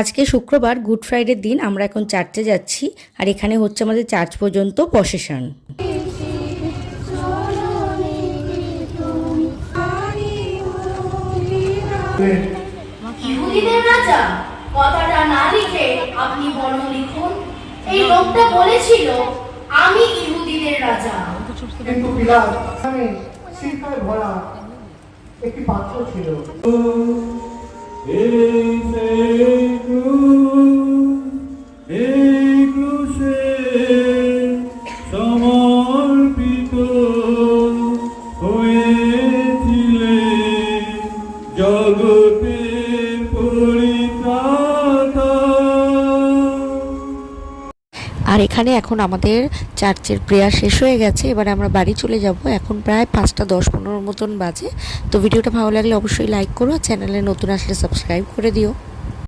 আজকে শুক্রবার গুড ফ্রাইডের দিন আমরা এখন চার্চে যাচ্ছি আর এখানে হচ্ছে আমাদের চার্চ পর্যন্ত প্রসেশন। ইহুদিদের রাজা কথাটা না লিখে আপনি বরং লিখুন এই লোকটা বলেছিল আমি ইহুদিদের রাজা। কিন্তু পিলাত আমি শিখায় ভরা একটি পাত্র ছিল। সমর্পিত হয়েছিলেন জগতে পরিত্রাতা। আর এখানে এখন আমাদের চার্চের প্রেয়ার শেষ হয়ে গেছে, এবারে আমরা বাড়ি চলে যাব। এখন প্রায় 5:10-15 মতন বাজে। তো ভিডিওটা ভালো লাগলে অবশ্যই লাইক করো, চ্যানেলে নতুন আসলে সাবস্ক্রাইব করে দিও।